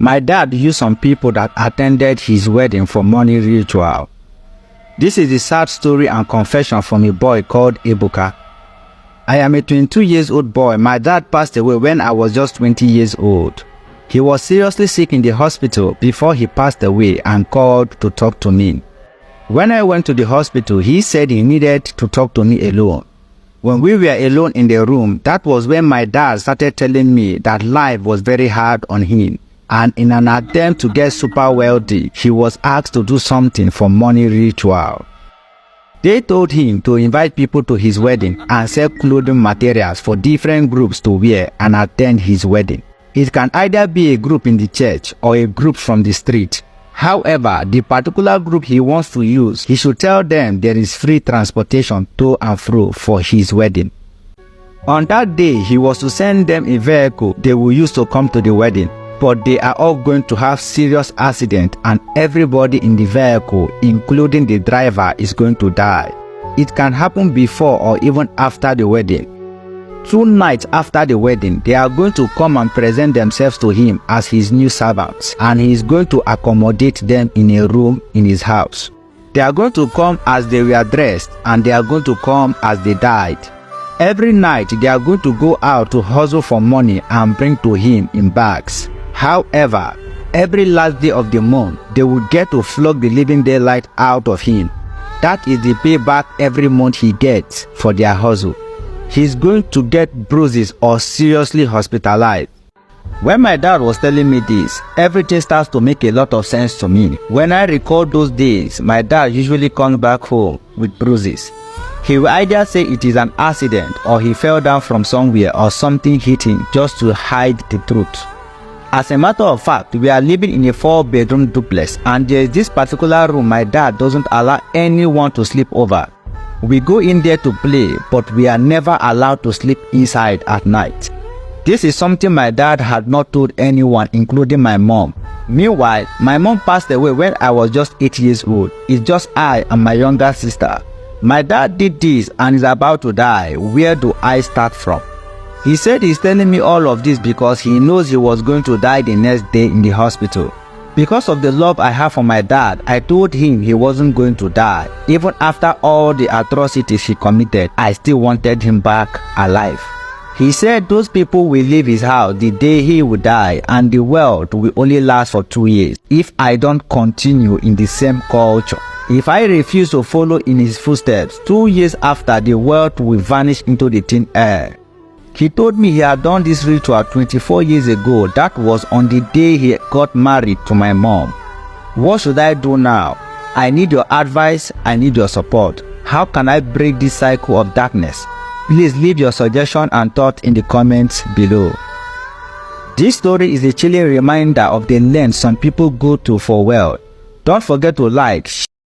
My dad used some people that attended his wedding for money ritual. This is the sad story and confession from a boy called Ebuka. I am a 22 years old boy. My dad passed away when I was just 20 years old. He was seriously sick in the hospital before he passed away and called to talk to me. When I went to the hospital, he said he needed to talk to me alone. When we were alone in the room, that was when my dad started telling me that life was very hard on him. And in an attempt to get super wealthy, he was asked to do something for money ritual. They told him to invite people to his wedding and sell clothing materials for different groups to wear and attend his wedding. It can either be a group in the church or a group from the street. However, the particular group he wants to use, he should tell them there is free transportation to and fro for his wedding. On that day, he was to send them a vehicle they will use to come to the wedding, but they are all going to have serious accident and everybody in the vehicle, including the driver, is going to die. It can happen before or even after the wedding. 2 nights after the wedding, they are going to come and present themselves to him as his new servants, and he is going to accommodate them in a room in his house. They are going to come as they were dressed, and they are going to come as they died. Every night, they are going to go out to hustle for money and bring to him in bags. However, every last day of the month, they will get to flog the living daylight out of him. That is the payback every month he gets for their hustle. He's going to get bruises or seriously hospitalized. When my dad was telling me this, everything starts to make a lot of sense to me. When I recall those days, my dad usually comes back home with bruises. He will either say it is an accident or he fell down from somewhere or something hit him just to hide the truth. As a matter of fact, we are living in a 4-bedroom duplex, and there is this particular room my dad doesn't allow anyone to sleep over. We go in there to play, but we are never allowed to sleep inside at night. This is something my dad had not told anyone, including my mom. Meanwhile, my mom passed away when I was just 8 years old. It's just I and my younger sister. My dad did this and is about to die. Where do I start from? He said he's telling me all of this because he knows he was going to die the next day in the hospital. Because of the love I have for my dad, I told him he wasn't going to die. Even after all the atrocities he committed, I still wanted him back alive. He said those people will leave his house the day he will die, and the world will only last for 2 years if I don't continue in the same culture. If I refuse to follow in his footsteps, 2 years after, the world will vanish into the thin air. He told me he had done this ritual 24 years ago. That was on the day he got married to my mom. What should I do now? I need your advice. I need your support. How can I break this cycle of darkness? Please leave your suggestion and thought in the comments below. This story is a chilling reminder of the lengths some people go to for wealth. Don't forget to like,